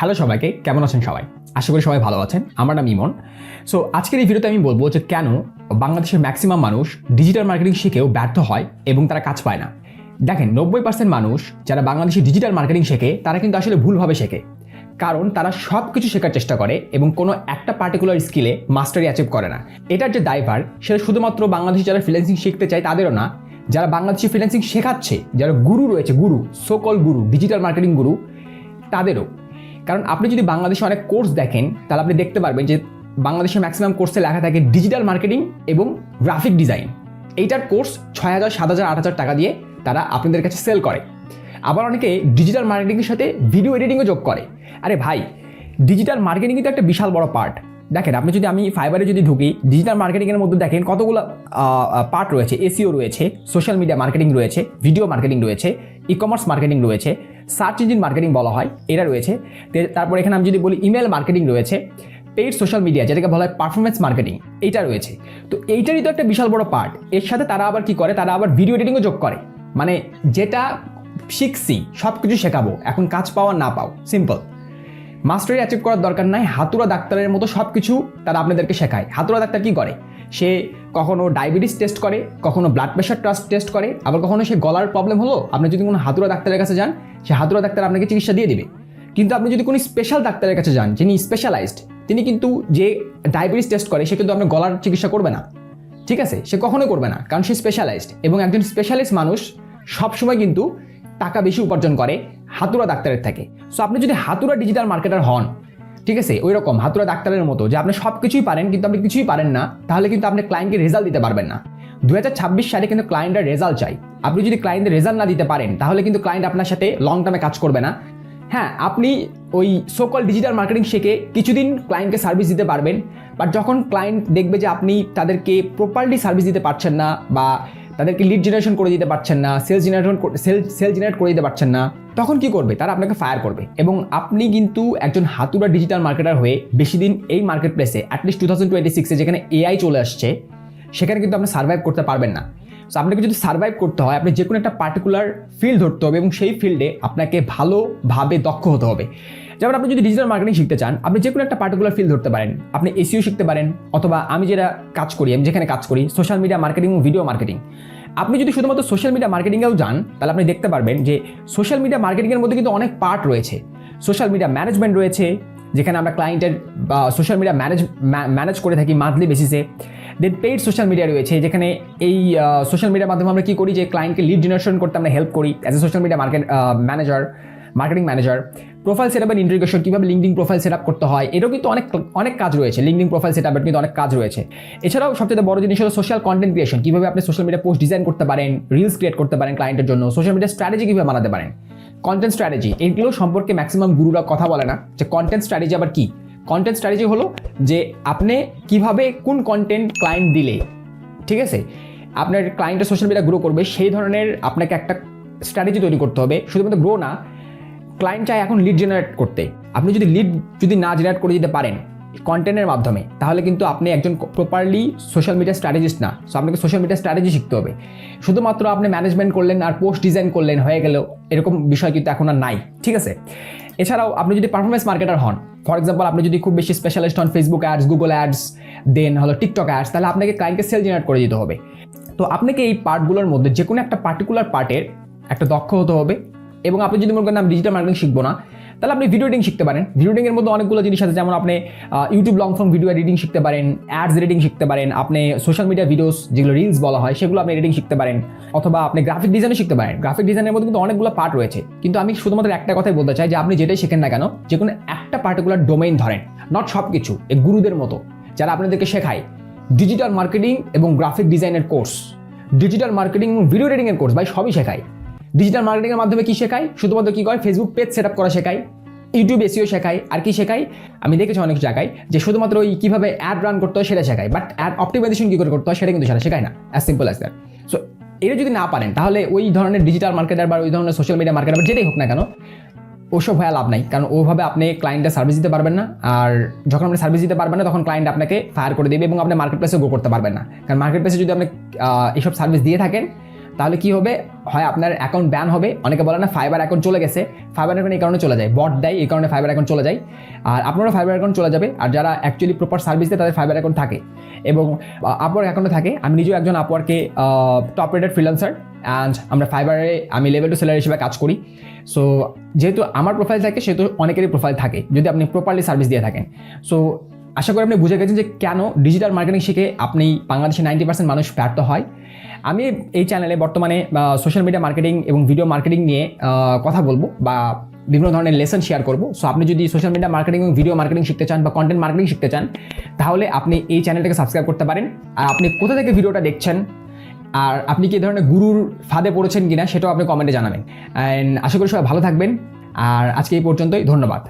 Hello সবাইকে, কেমন আছেন সবাই? আশা করি সবাই ভালো আছেন। আমার নাম ইমন। সো আজকের এই ভিডিওতে আমি বলবো যে কেন বাংলাদেশের ম্যাক্সিমাম মানুষ ডিজিটাল মার্কেটিং শিখেও ব্যর্থ হয় এবং তারা কাজ পায় না। দেখেন, 90% মানুষ যারা বাংলাদেশে ডিজিটাল মার্কেটিং শেখে তারা কিন্তু আসলে ভুলভাবে শেখে, কারণ তারা সব কিছু শেখার চেষ্টা করে এবং কোনো একটা পার্টিকুলার স্কিলে মাস্টারি অ্যাচিভ করে না। এটার যে দায়ভার সেটা শুধুমাত্র বাংলাদেশে যারা ফ্রিল্যান্সিং শিখতে চায় তাদেরও না, যারা বাংলাদেশে ফ্রিল্যান্সিং শেখাচ্ছে, যারা গুরু রয়েছে, গুরু সোকল গুরু, ডিজিটাল মার্কেটিং গুরু, তাদেরও। কারণ আপনি যদি বাংলাদেশে অনেক কোর্স দেখেন তাহলে আপনি দেখতে পারবেন যে বাংলাদেশের ম্যাক্সিমাম কোর্সে লেখা থাকে ডিজিটাল মার্কেটিং এবং গ্রাফিক ডিজাইন। এইটার কোর্স 6,000, 7,000, 8,000 টাকা দিয়ে তারা আপনাদের কাছে সেল করে। আবার অনেকে ডিজিটাল মার্কেটিংয়ের সাথে ভিডিও এডিটিংও যোগ করে। আরে ভাই, ডিজিটাল মার্কেটিং কিন্তু একটা বিশাল বড় পার্ট। দেখেন, আপনি যদি আমি ফাইবারে যদি ঢুকি, ডিজিটাল মার্কেটিংয়ের মধ্যে দেখেন কতগুলো পার্ট রয়েছে। এসইও রয়েছে, সোশ্যাল মিডিয়া মার্কেটিং রয়েছে, ভিডিও মার্কেটিং রয়েছে, ই কমার্স মার্কেটিং রয়েছে, সার্চ ইঞ্জিন মার্কেটিং বলা হয়, এটা রয়েছে। তারপর এখানে আমি যদি বলি ইমেল মার্কেটিং রয়েছে, পেইড সোশ্যাল মিডিয়া যেটাকে বলা হয় পারফরমেন্স মার্কেটিং, এইটা রয়েছে। তো এইটারই তো একটা বিশাল বড় পার্ট। এর সাথে তারা আবার কি করে, তারা আবার ভিডিও এডিটিংও যোগ করে। মানে যেটা শিখছি সব কিছু শেখাবো, এখন কাজ পাওয়া না পাও, সিম্পল। মাস্টারি অ্যাচিভ করার দরকার নাই। হাতুড়া ডাক্তারের মতো সব কিছু তারা আপনাদেরকে শেখায়। হাতুড়া ডাক্তার কি করে? সে কখনো ডায়াবেটিস টেস্ট করে, কখনো ব্লাড প্রেশার টেস্ট করে, আবার কখনো সে গলার প্রবলেম হলো, আপনি যদি কোনো হাতুড়া ডাক্তারের কাছে যান, সে হাতুড়া ডাক্তার আপনাকে চিকিৎসা দিয়ে দিবে। কিন্তু আপনি যদি কোনো স্পেশাল ডাক্তারের কাছে যান, যিনি স্পেশালাইজড, তিনি কিন্তু যে ডায়াবেটিস টেস্ট করে সে কিন্তু আপনার গলার চিকিৎসা করবে না, ঠিক আছে? সে কখনোই করবে না, কারণ সে স্পেশালাইজড। এবং একজন স্পেশালিস্ট মানুষ সবসময় কিন্তু টাকা বেশি উপার্জন করে হাতুড়া ডাক্তারের থেকে। সো আপনি যদি হাতুড়া ডিজিটাল মার্কেটার হন, ঠিক আছে, ওই রকম হাতুড়া ডাক্তারের মতো যে আপনি সব কিছুই পারেন কিন্তু আপনি কিছুই পারেন না, তাহলে কিন্তু আপনি ক্লায়েন্টকে রেজাল্ট দিতে পারবেন না। 2026 সালে কিন্তু ক্লায়েন্টের রেজাল্ট চাই। আপনি যদি ক্লায়েন্টের রেজাল্ট না দিতে পারেন তাহলে কিন্তু ক্লায়েন্ট আপনার সাথে লং টার্মে কাজ করবে না। হ্যাঁ, আপনি ওই সোকল ডিজিটাল মার্কেটিং শিখে কিছুদিন ক্লায়েন্টকে সার্ভিস দিতে পারবেন, বাট যখন ক্লায়েন্ট দেখবে যে আপনি তাদেরকে প্রপারলি সার্ভিস দিতে পারছেন না, বা তাদেরকে লিড জেনারেশন করে দিতে পারছেন না, সেল জেনারেট করে দিতে পারছেন না, তখন কি করবে? তারা আপনাকে ফায়ার করবে। এবং আপনি কিন্তু একজন হাতুড়া ডিজিটাল মার্কেটার হয়ে বেশি দিন এই মার্কেট প্লেসে, অ্যাটলিস্ট 2026-এ যেখানে এআই চলে আসছে, সেখানে কিন্তু আপনি সার্ভাইভ করতে পারবেন না। সো আপনাকে যদি সার্ভাইভ করতে হয়, আপনি যে কোনো একটা পার্টিকুলার ফিল্ড ধরতে হবে এবং সেই ফিল্ডে আপনাকে ভালোভাবে দক্ষ হতে হবে। যেমন আপনি যদি ডিজিটাল মার্কেটিং শিখতে চান, আপনি যে কোনো একটা পার্টিকুলার ফিল্ড ধরতে পারেন। আপনি এসইও শিখতে পারেন, অথবা আমি যেখানে কাজ করি, সোশ্যাল মিডিয়া মার্কেটিং এবং ভিডিও মার্কেটিং। আপনি যদি শুধুমাত্র সোশ্যাল মিডিয়া মার্কেটিংয়েও যান, তাহলে আপনি দেখতে পারবেন যে সোশ্যাল মিডিয়া মার্কেটিংয়ের মধ্যে কিন্তু অনেক পার্ট রয়েছে। সোশ্যাল মিডিয়া ম্যানেজমেন্ট রয়েছে, যেখানে আমরা ক্লায়েন্টের বা সোশ্যাল মিডিয়া ম্যানেজ করে থাকি মান্থলি বেসিসে। দেন পেইড সোশ্যাল মিডিয়া রয়েছে, যেখানে এই সোশ্যাল মিডিয়ার মাধ্যমে আমরা কী করি, যে ক্লায়েন্টকে লিড জেনারেশন করতে আমরা হেল্প করি as a social media marketing manager. Profile set up and integration, কীভাবে লিঙ্কডিন প্রোফাইল সেট আপ করতে হয়, এটাও কিন্তু অনেক কাজ রয়েছে। লিঙ্কডিন প্রোফাইল সেট আপের কিন্তু অনেক কাজ রয়েছে। এছাড়াও সবচেয়ে বড় জিনিস হলো সোশ্যাল কন্টেন্ট ক্রিয়েশন, কীভাবে আপনি সোশ্যাল মিডিয়া পোস্ট ডিজাইন করতে পারেন, রিলস ক্রিয়েট করতে পারেন ক্লায়েন্টের জন্য, সোশ্যাল মিডিয়া স্ট্র্যাটেজি কীভাবে বানাতে পারেন, কন্টেন্ট স্ট্র্যাটেজি। এইগুলো সম্পর্কে ম্যাক্সিমাম গুরুরা কথা বলে না, যে কন্টেন্ট স্ট্র্যাটেজি আবার কি। কন্টেন্ট স্ট্র্যাটেজি হলো যে আপনি কিভাবে কোন কন্টেন্ট ক্লায়েন্ট দিলে, ঠিক আছে, আপনার ক্লায়েন্টের সোশ্যাল মিডিয়া গ্রো করবে, সেই ধরনের আপনাকে একটা স্ট্র্যাটেজি তৈরি করতে হবে। শুধুমাত্র গ্রো না, ক্লায়েন্ট চায় এখন লিড জেনারেট করতে। আপনি যদি না জেনারেট করে দিতে পারেন কন্টেন্টের মাধ্যমে, তাহলে কিন্তু আপনি একজন প্রপারলি সোশ্যাল মিডিয়া স্ট্র্যাটেজিস্ট না। সো আপনাকে সোশ্যাল মিডিয়া স্ট্র্যাটেজি শিখতে হবে। শুধুমাত্র আপনি ম্যানেজমেন্ট করলেন আর পোস্ট ডিজাইন করলেন, হয়ে গেল, এরকম বিষয় কিন্তু এখন আর নাই, ঠিক আছে? এছাড়াও আপনি যদি পারফরমেন্স মার্কেটার হন, ফর এক্সাম্পল আপনি যদি খুব বেশি স্পেশালিস্ট হন ফেসবুক অ্যাডস, গুগল অ্যাডস, দেন হলো টিকটক অ্যাডস, তাহলে আপনাকে ক্লায়েন্টকে সেল জেনারেট করে দিতে হবে। তো আপনাকে এই পার্টগুলোর মধ্যে যে কোনো একটা পার্টিকুলার পার্টের একটা দক্ষ হতে হবে। এবং আপনি যদি মনে করেন আমি ডিজিটাল মার্কেটিং শিখবো না, তাহলে আপনি ভিডিও এডিটিং শিখতে পারেন। ভিডিও এডিটিংয়ের মধ্যে অনেকগুলো জিনিস আছে, যেমন আপনি YouTube long form video editing শিখতে পারেন, অ্যাডস এডিটিং শিখতে পারেন, আপনি সোশ্যাল মিডিয়া ভিডিওস যেগুলো রিলস বলা হয় সেগুলো আপনি এডিটিং শিখতে পারেন, অথবা আপনি গ্রাফিক ডিজাইনও শিখতে পারেন। গ্রাফিক ডিজাইনের মধ্যে কিন্তু অনেকগুলো পার্ট রয়েছে। কিন্তু আমি শুধুমাত্র একটা কথাই বলতে চাই, যে আপনি যেটাই শেখেন না কেন, যে কোনো একটা পার্টিকুলার ডোমেইন ধরেন, নট সব কিছু। এই গুরুদের মতো যারা আপনাদেরকে শেখায় ডিজিটাল মার্কেটিং এবং গ্রাফিক ডিজাইনের কোর্স, ডিজিটাল মার্কেটিং এবং ভিডিও এডিটিংয়ের কোর্স, ভাই সবই শেখায়। ডিজিটাল মার্কেটিংয়ের মাধ্যমে কি শেখায়? শুধুমাত্র কি করে, ফেসবুক পেজ সেট আপ করা শেখায়, ইউটিউব এসইও শেখায়, আর কি শেখায় আমি দেখেছি অনেক জায়গায়, যে শুধুমাত্র ওই কীভাবে অ্যাড রান করতে হয় সেটা শেখায়, বাট অ্যাড অপটিমাইজেশন কী করে করতে হয় সেটা কিন্তু সেটা শেখায় না। As simple as that. So এটা যদি না পারেন, তাহলে ওই ধরনের ডিজিটাল মার্কেটার বা ওই ধরনের সোশ্যাল মিডিয়া মার্কেটার যেটাই হোক না কেন, ওসব হয়ে লাভ নাই। কারণ ওভাবে আপনি ক্লায়েন্টের সার্ভিস দিতে পারবেন না, আর যখন আপনি সার্ভিস দিতে পারবেন না তখন ক্লায়েন্ট আপনাকে ফায়ার করে দেবে এবং আপনি মার্কেট প্লেসে গ্রো করতে পারবেন না। কারণ মার্কেট প্লেসে যদি আপনি এইসব সার্ভিস দিয়ে থাকেন, তাহলে কি হবে, হয় আপনার অ্যাকাউন্ট ব্যান হবে, অনেকে বলে না ফাইবার অ্যাকাউন্ট চলে গেছে, ফাইবার অ্যাকাউন্ট এই কারণে চলে যায়, বট দেয় এই কারণে ফাইবার অ্যাকাউন্ট চলে যায়, আর আপনারও ফাইবার অ্যাকাউন্ট চলে যাবে। আর যারা অ্যাকচুয়ালি প্রপার সার্ভিস দেয় তাদের ফাইবার অ্যাকাউন্ট থাকে এবং আপওয়ার্ক অ্যাকাউন্টে থাকে। আমি নিজেও একজন আপওয়ার্কে টপ রেটেড ফ্রিল্যান্সার, অ্যান্ড আমরা ফাইবারে আমি লেভেল 2 সেলার হিসেবে কাজ করি। সো যেহেতু আমার প্রোফাইল থাকে সেহেতু অনেকেরই প্রোফাইল থাকে যদি আপনি প্রপারলি সার্ভিস দিয়ে থাকেন। সো আশা করি আপনি বুঝে গেছেন যে কেন ডিজিটাল মার্কেটিং শিখে আপনি বাংলাদেশে 90% মানুষ ব্যর্থ হয়। আমি এই চ্যানেলে বর্তমানে সোশ্যাল মিডিয়া মার্কেটিং এবং ভিডিও মার্কেটিং নিয়ে কথা বলবো বা বিভিন্ন ধরনের লেসন শেয়ার করবো। সো আপনি যদি সোশ্যাল মিডিয়া মার্কেটিং এবং ভিডিও মার্কেটিং শিখতে চান বা কন্টেন্ট মার্কেটিং শিখতে চান তাহলে আপনি এই চ্যানেলটাকে সাবস্ক্রাইব করতে পারেন। আর আপনি কোথা থেকে ভিডিওটা দেখছেন আর আপনি কি ধরনের গুরুর ফাঁদে পড়েছেন কিনা সেটাও আপনি কমেন্টে জানাবেন। অ্যান্ড আশা করি সবাই ভালো থাকবেন। আর আজকে এই পর্যন্তই, ধন্যবাদ।